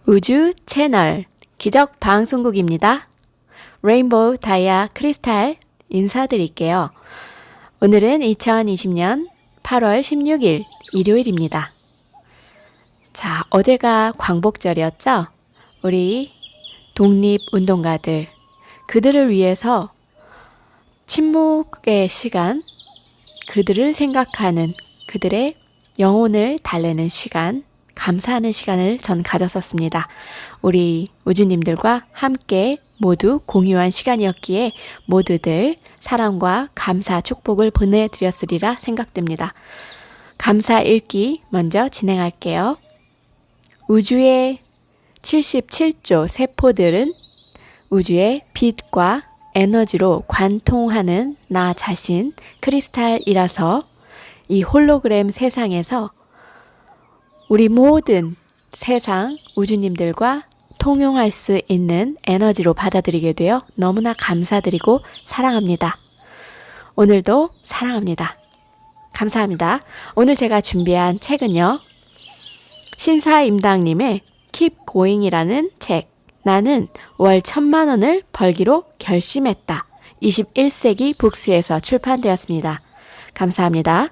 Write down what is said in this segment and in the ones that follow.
우주 채널 기적 방송국입니다. 레인보우 다이아 크리스탈 인사드릴게요. 오늘은 2020년 8월 16일 일요일입니다. 자, 어제가 광복절이었죠? 우리 독립운동가들, 그들을 위해서 침묵의 시간, 그들을 생각하는, 그들의 영혼을 달래는 시간, 감사하는 시간을 전 가졌었습니다. 우리 우주님들과 함께 모두 공유한 시간이었기에 모두들 사랑과 감사, 축복을 보내드렸으리라 생각됩니다. 감사 읽기 먼저 진행할게요. 우주의 77조 세포들은 우주의 빛과 에너지로 관통하는 나 자신 크리스탈이라서 이 홀로그램 세상에서 우리 모든 세상 우주님들과 통용할 수 있는 에너지로 받아들이게 되어 너무나 감사드리고 사랑합니다. 오늘도 사랑합니다. 감사합니다. 오늘 제가 준비한 책은요. 신사임당님의 Keep Going이라는 책. 나는 월 1,000만 원을 벌기로 결심했다. 21세기 북스에서 출판되었습니다. 감사합니다.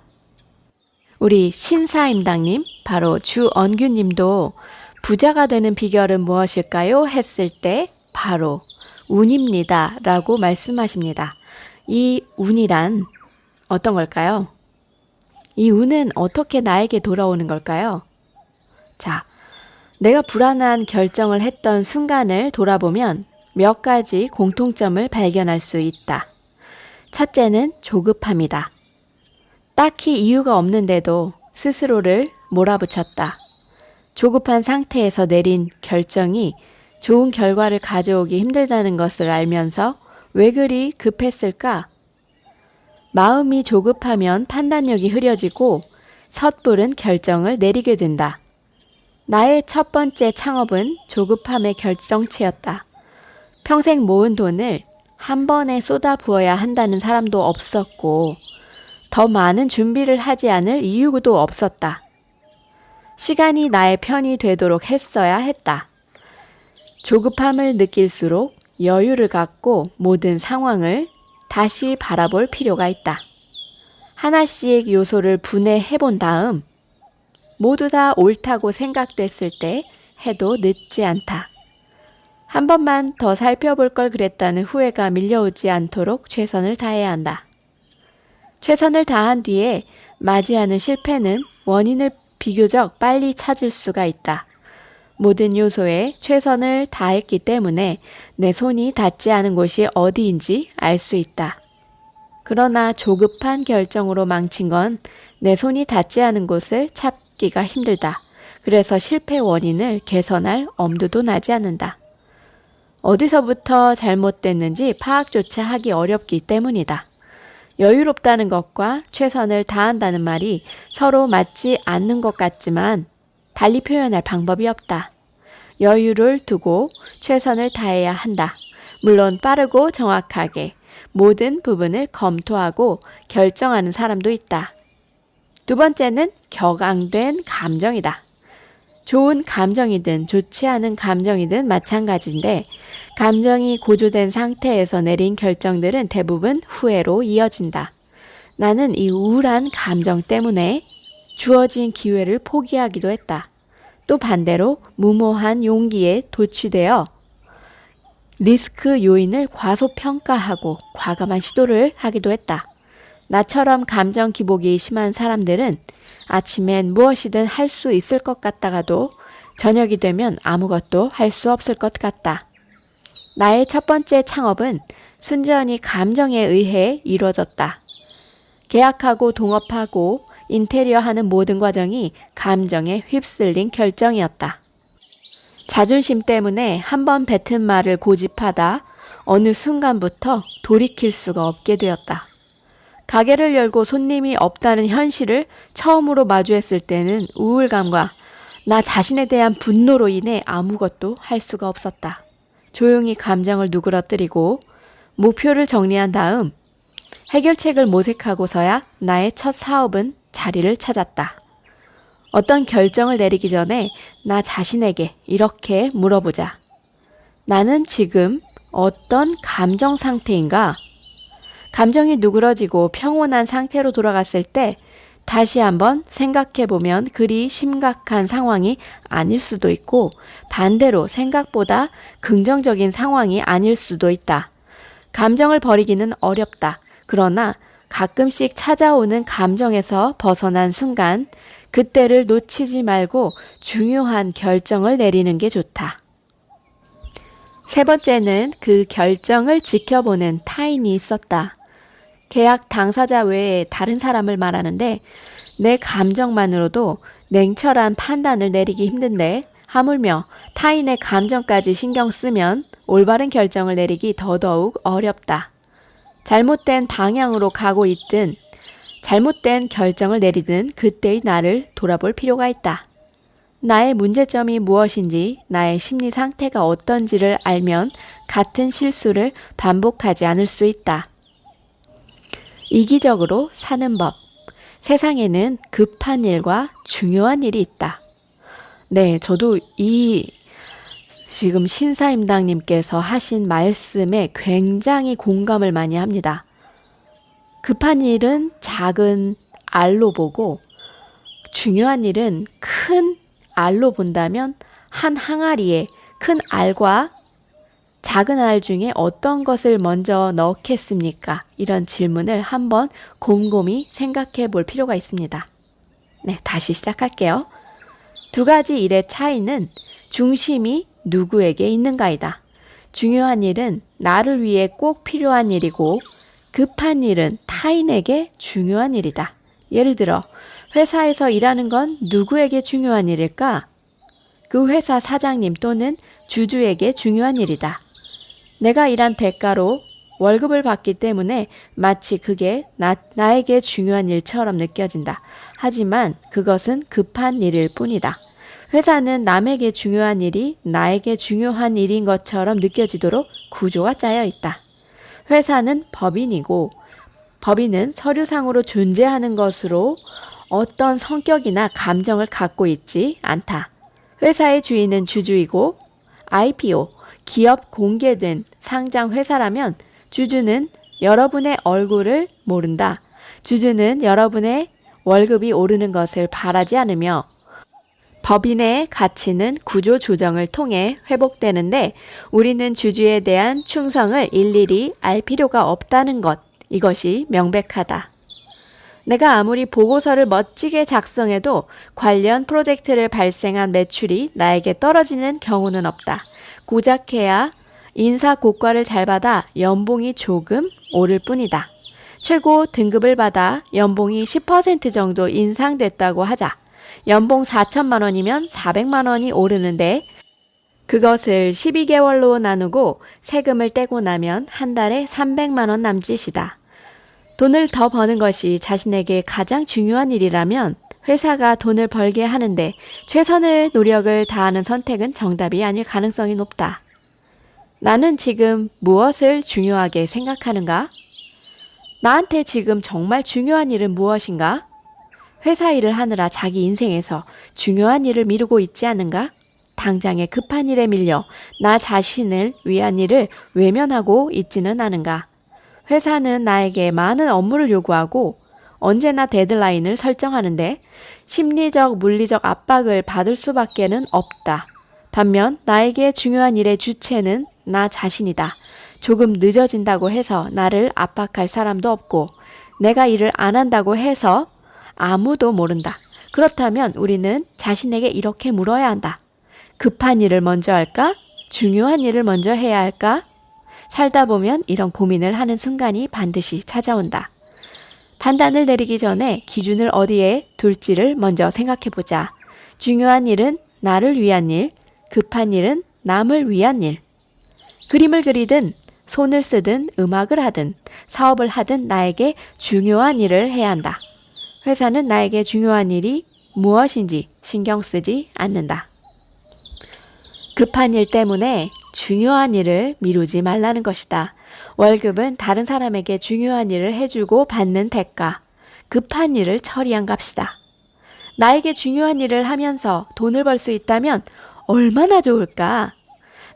우리 신사임당님, 바로 주언규님도 부자가 되는 비결은 무엇일까요? 했을 때 바로 운입니다 라고 말씀하십니다. 이 운이란 어떤 걸까요? 이 운은 어떻게 나에게 돌아오는 걸까요? 자, 내가 불안한 결정을 했던 순간을 돌아보면 몇 가지 공통점을 발견할 수 있다. 첫째는 조급함이다. 딱히 이유가 없는데도 스스로를 몰아붙였다. 조급한 상태에서 내린 결정이 좋은 결과를 가져오기 힘들다는 것을 알면서 왜 그리 급했을까? 마음이 조급하면 판단력이 흐려지고 섣부른 결정을 내리게 된다. 나의 첫 번째 창업은 조급함의 결정체였다. 평생 모은 돈을 한 번에 쏟아부어야 한다는 사람도 없었고 더 많은 준비를 하지 않을 이유도 없었다. 시간이 나의 편이 되도록 했어야 했다. 조급함을 느낄수록 여유를 갖고 모든 상황을 다시 바라볼 필요가 있다. 하나씩 요소를 분해해 본 다음 모두 다 옳다고 생각됐을 때 해도 늦지 않다. 한 번만 더 살펴볼 걸 그랬다는 후회가 밀려오지 않도록 최선을 다해야 한다. 최선을 다한 뒤에 맞이하는 실패는 원인을 비교적 빨리 찾을 수가 있다. 모든 요소에 최선을 다했기 때문에 내 손이 닿지 않은 곳이 어디인지 알 수 있다. 그러나 조급한 결정으로 망친 건 내 손이 닿지 않은 곳을 찾기가 힘들다. 그래서 실패 원인을 개선할 엄두도 나지 않는다. 어디서부터 잘못됐는지 파악조차 하기 어렵기 때문이다. 여유롭다는 것과 최선을 다한다는 말이 서로 맞지 않는 것 같지만 달리 표현할 방법이 없다. 여유를 두고 최선을 다해야 한다. 물론 빠르고 정확하게 모든 부분을 검토하고 결정하는 사람도 있다. 두 번째는 격앙된 감정이다. 좋은 감정이든 좋지 않은 감정이든 마찬가지인데 감정이 고조된 상태에서 내린 결정들은 대부분 후회로 이어진다. 나는 이 우울한 감정 때문에 주어진 기회를 포기하기도 했다. 또 반대로 무모한 용기에 도취되어 리스크 요인을 과소평가하고 과감한 시도를 하기도 했다. 나처럼 감정 기복이 심한 사람들은 아침엔 무엇이든 할 수 있을 것 같다가도 저녁이 되면 아무것도 할 수 없을 것 같다. 나의 첫 번째 창업은 순전히 감정에 의해 이루어졌다. 계약하고 동업하고 인테리어 하는 모든 과정이 감정에 휩쓸린 결정이었다. 자존심 때문에 한번 뱉은 말을 고집하다 어느 순간부터 돌이킬 수가 없게 되었다. 가게를 열고 손님이 없다는 현실을 처음으로 마주했을 때는 우울감과 나 자신에 대한 분노로 인해 아무것도 할 수가 없었다. 조용히 감정을 누그러뜨리고 목표를 정리한 다음 해결책을 모색하고서야 나의 첫 사업은 자리를 찾았다. 어떤 결정을 내리기 전에 나 자신에게 이렇게 물어보자. 나는 지금 어떤 감정 상태인가? 감정이 누그러지고 평온한 상태로 돌아갔을 때 다시 한번 생각해 보면 그리 심각한 상황이 아닐 수도 있고 반대로 생각보다 긍정적인 상황이 아닐 수도 있다. 감정을 버리기는 어렵다. 그러나 가끔씩 찾아오는 감정에서 벗어난 순간 그때를 놓치지 말고 중요한 결정을 내리는 게 좋다. 세 번째는 그 결정을 지켜보는 타인이 있었다. 계약 당사자 외에 다른 사람을 말하는데 내 감정만으로도 냉철한 판단을 내리기 힘든데 하물며 타인의 감정까지 신경 쓰면 올바른 결정을 내리기 더더욱 어렵다. 잘못된 방향으로 가고 있든 잘못된 결정을 내리든 그때의 나를 돌아볼 필요가 있다. 나의 문제점이 무엇인지, 나의 심리 상태가 어떤지를 알면 같은 실수를 반복하지 않을 수 있다. 이기적으로 사는 법. 세상에는 급한 일과 중요한 일이 있다. 네, 저도 지금 신사임당님께서 하신 말씀에 굉장히 공감을 많이 합니다. 급한 일은 작은 알로 보고 중요한 일은 큰 알로 본다면 한 항아리에 큰 알과 작은 알 중에 어떤 것을 먼저 넣겠습니까? 이런 질문을 한번 곰곰이 생각해 볼 필요가 있습니다. 네, 다시 시작할게요. 두 가지 일의 차이는 중심이 누구에게 있는가이다. 중요한 일은 나를 위해 꼭 필요한 일이고 급한 일은 타인에게 중요한 일이다. 예를 들어 회사에서 일하는 건 누구에게 중요한 일일까? 그 회사 사장님 또는 주주에게 중요한 일이다. 내가 일한 대가로 월급을 받기 때문에 마치 그게 나에게 중요한 일처럼 느껴진다. 하지만 그것은 급한 일일 뿐이다. 회사는 남에게 중요한 일이 나에게 중요한 일인 것처럼 느껴지도록 구조가 짜여 있다. 회사는 법인이고 법인은 서류상으로 존재하는 것으로 어떤 성격이나 감정을 갖고 있지 않다. 회사의 주인은 주주이고 IPO, 기업 공개된 상장 회사라면 주주는 여러분의 얼굴을 모른다. 주주는 여러분의 월급이 오르는 것을 바라지 않으며 법인의 가치는 구조 조정을 통해 회복되는데 우리는 주주에 대한 충성을 일일이 알 필요가 없다는 것. 이것이 명백하다. 내가 아무리 보고서를 멋지게 작성해도 관련 프로젝트를 발생한 매출이 나에게 떨어지는 경우는 없다. 고작 해야 인사 고과를 잘 받아 연봉이 조금 오를 뿐이다. 최고 등급을 받아 연봉이 10% 정도 인상됐다고 하자. 연봉 4천만 원이면 400만 원이 오르는데 그것을 12개월로 나누고 세금을 떼고 나면 한 달에 300만 원 남짓이다. 돈을 더 버는 것이 자신에게 가장 중요한 일이라면 회사가 돈을 벌게 하는데 최선의 노력을 다하는 선택은 정답이 아닐 가능성이 높다. 나는 지금 무엇을 중요하게 생각하는가? 나한테 지금 정말 중요한 일은 무엇인가? 회사 일을 하느라 자기 인생에서 중요한 일을 미루고 있지 않은가? 당장의 급한 일에 밀려 나 자신을 위한 일을 외면하고 있지는 않은가? 회사는 나에게 많은 업무를 요구하고 언제나 데드라인을 설정하는데 심리적, 물리적 압박을 받을 수밖에는 없다. 반면 나에게 중요한 일의 주체는 나 자신이다. 조금 늦어진다고 해서 나를 압박할 사람도 없고 내가 일을 안 한다고 해서 아무도 모른다. 그렇다면 우리는 자신에게 이렇게 물어야 한다. 급한 일을 먼저 할까? 중요한 일을 먼저 해야 할까? 살다 보면 이런 고민을 하는 순간이 반드시 찾아온다. 판단을 내리기 전에 기준을 어디에 둘지를 먼저 생각해 보자. 중요한 일은 나를 위한 일, 급한 일은 남을 위한 일. 그림을 그리든 손을 쓰든 음악을 하든 사업을 하든 나에게 중요한 일을 해야 한다. 회사는 나에게 중요한 일이 무엇인지 신경 쓰지 않는다. 급한 일 때문에 중요한 일을 미루지 말라는 것이다. 월급은 다른 사람에게 중요한 일을 해주고 받는 대가, 급한 일을 처리한 값이다. 나에게 중요한 일을 하면서 돈을 벌 수 있다면 얼마나 좋을까?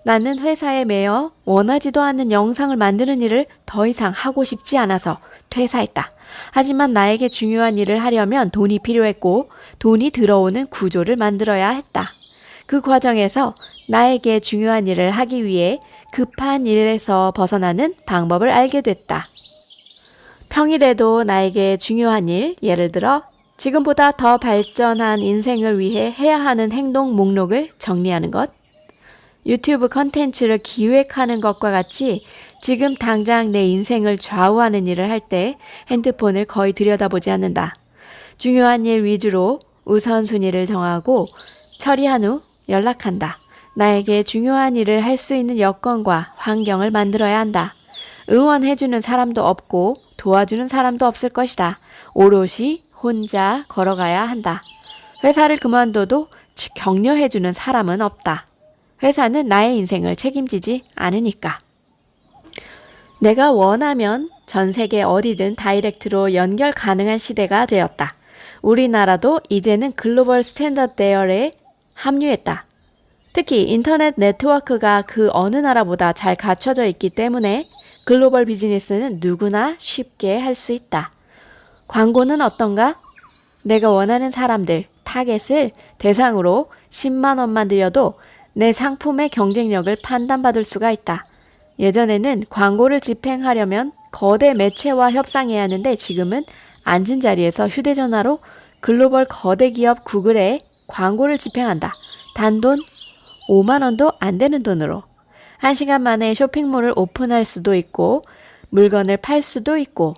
나는 회사에 매여 원하지도 않는 영상을 만드는 일을 더 이상 하고 싶지 않아서 퇴사했다. 하지만 나에게 중요한 일을 하려면 돈이 필요했고 돈이 들어오는 구조를 만들어야 했다. 그 과정에서 나에게 중요한 일을 하기 위해 급한 일에서 벗어나는 방법을 알게 됐다. 평일에도 나에게 중요한 일, 예를 들어 지금보다 더 발전한 인생을 위해 해야 하는 행동 목록을 정리하는 것, 유튜브 컨텐츠를 기획하는 것과 같이 지금 당장 내 인생을 좌우하는 일을 할 때 핸드폰을 거의 들여다보지 않는다. 중요한 일 위주로 우선순위를 정하고 처리한 후 연락한다. 나에게 중요한 일을 할 수 있는 여건과 환경을 만들어야 한다. 응원해주는 사람도 없고 도와주는 사람도 없을 것이다. 오롯이 혼자 걸어가야 한다. 회사를 그만둬도 격려해주는 사람은 없다. 회사는 나의 인생을 책임지지 않으니까. 내가 원하면 전 세계 어디든 다이렉트로 연결 가능한 시대가 되었다. 우리나라도 이제는 글로벌 스탠더드웨어에 합류했다. 특히 인터넷 네트워크가 그 어느 나라보다 잘 갖춰져 있기 때문에 글로벌 비즈니스는 누구나 쉽게 할 수 있다. 광고는 어떤가? 내가 원하는 사람들, 타겟을 대상으로 10만 원만 들여도 내 상품의 경쟁력을 판단받을 수가 있다. 예전에는 광고를 집행하려면 거대 매체와 협상해야 하는데 지금은 앉은 자리에서 휴대전화로 글로벌 거대 기업 구글에 광고를 집행한다. 단돈 5만 원도 안 되는 돈으로. 1시간 만에 쇼핑몰을 오픈할 수도 있고 물건을 팔 수도 있고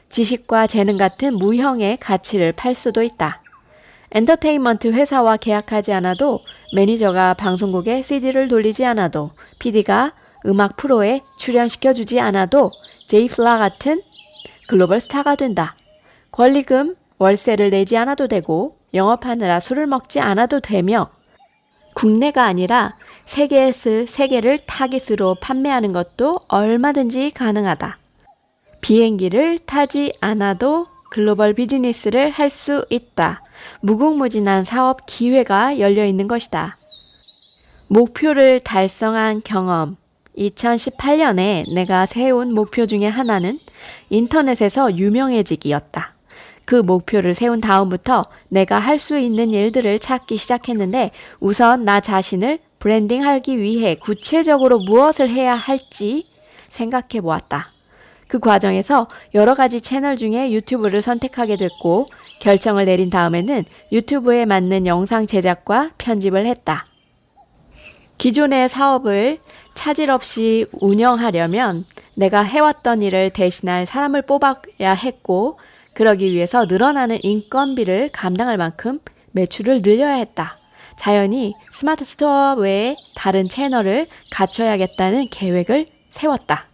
지식과 재능 같은 무형의 가치를 팔 수도 있다. 엔터테인먼트 회사와 계약하지 않아도 매니저가 방송국에 CD를 돌리지 않아도 PD가 음악 프로에 출연시켜주지 않아도 제이플라 같은 글로벌 스타가 된다. 권리금, 월세를 내지 않아도 되고 영업하느라 술을 먹지 않아도 되며 국내가 아니라 세계를 타깃으로 판매하는 것도 얼마든지 가능하다. 비행기를 타지 않아도 글로벌 비즈니스를 할 수 있다. 무궁무진한 사업 기회가 열려 있는 것이다. 목표를 달성한 경험. 2018년에 내가 세운 목표 중에 하나는 인터넷에서 유명해지기였다. 그 목표를 세운 다음부터 내가 할 수 있는 일들을 찾기 시작했는데 우선 나 자신을 브랜딩하기 위해 구체적으로 무엇을 해야 할지 생각해 보았다. 그 과정에서 여러 가지 채널 중에 유튜브를 선택하게 됐고 결정을 내린 다음에는 유튜브에 맞는 영상 제작과 편집을 했다. 기존의 사업을 차질 없이 운영하려면 내가 해왔던 일을 대신할 사람을 뽑아야 했고 그러기 위해서 늘어나는 인건비를 감당할 만큼 매출을 늘려야 했다. 자연히 스마트 스토어 외에 다른 채널을 갖춰야겠다는 계획을 세웠다.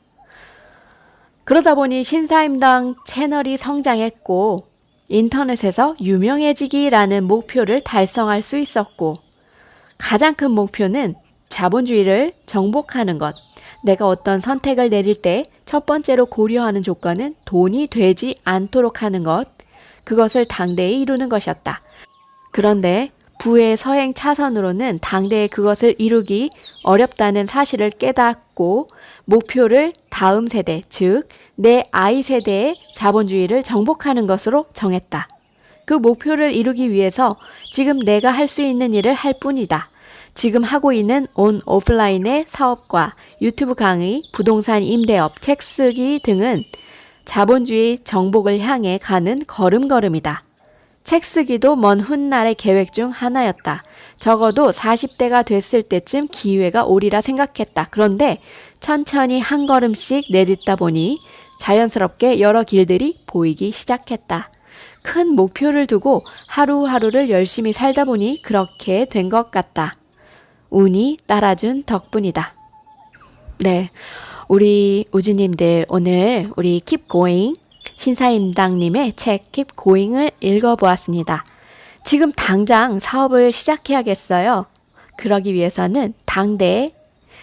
그러다 보니 신사임당 채널이 성장했고 인터넷에서 유명해지기라는 목표를 달성할 수 있었고 가장 큰 목표는 자본주의를 정복하는 것. 내가 어떤 선택을 내릴 때 첫 번째로 고려하는 조건은 돈이 되지 않도록 하는 것. 그것을 당대에 이루는 것이었다. 그런데 부의 서행 차선으로는 당대에 그것을 이루기 어렵다는 사실을 깨닫고 목표를 다음 세대, 즉 내 아이 세대의 자본주의를 정복하는 것으로 정했다. 그 목표를 이루기 위해서 지금 내가 할 수 있는 일을 할 뿐이다. 지금 하고 있는 온 오프라인의 사업과 유튜브 강의, 부동산 임대업, 책 쓰기 등은 자본주의 정복을 향해 가는 걸음걸음이다. 책 쓰기도 먼 훗날의 계획 중 하나였다. 적어도 40대가 됐을 때쯤 기회가 오리라 생각했다. 그런데 천천히 한 걸음씩 내딛다 보니 자연스럽게 여러 길들이 보이기 시작했다. 큰 목표를 두고 하루하루를 열심히 살다 보니 그렇게 된 것 같다. 운이 따라준 덕분이다. 네, 우리 우주님들 오늘 우리 Keep Going 신사임당님의 책 Keep Going을 읽어보았습니다. 지금 당장 사업을 시작해야겠어요. 그러기 위해서는 당대에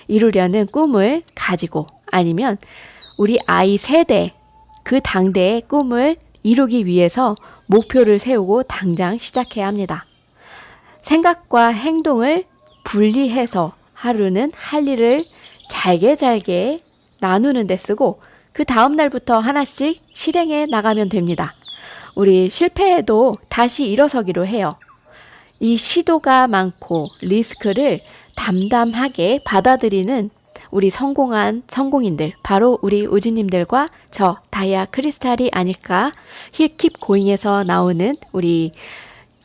이루려는 꿈을 가지고 아니면 우리 아이 세대 그 당대의 꿈을 이루기 위해서 목표를 세우고 당장 시작해야 합니다. 생각과 행동을 분리해서 하루는 할 일을 잘게 나누는 데 쓰고 그 다음 날부터 하나씩 실행해 나가면 됩니다. 우리 실패해도 다시 일어서기로 해요. 이 시도가 많고 리스크를 담담하게 받아들이는 우리 성공한 성공인들, 바로 우리 우주님들과 저 다이아 크리스탈이 아닐까. 힐킵 고잉에서 나오는 우리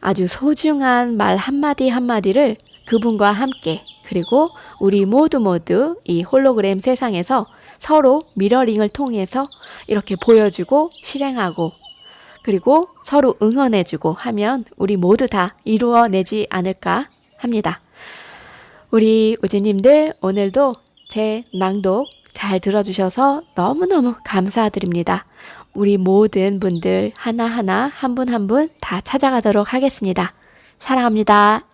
아주 소중한 말 한마디 한마디를 그분과 함께, 그리고 우리 모두 이 홀로그램 세상에서 서로 미러링을 통해서 이렇게 보여주고 실행하고, 그리고 서로 응원해주고 하면 우리 모두 다 이루어내지 않을까 합니다. 우리 우주님들, 오늘도 제 낭독 잘 들어주셔서 너무너무 감사드립니다. 우리 모든 분들 하나하나 한 분 한 분 다 찾아가도록 하겠습니다. 사랑합니다.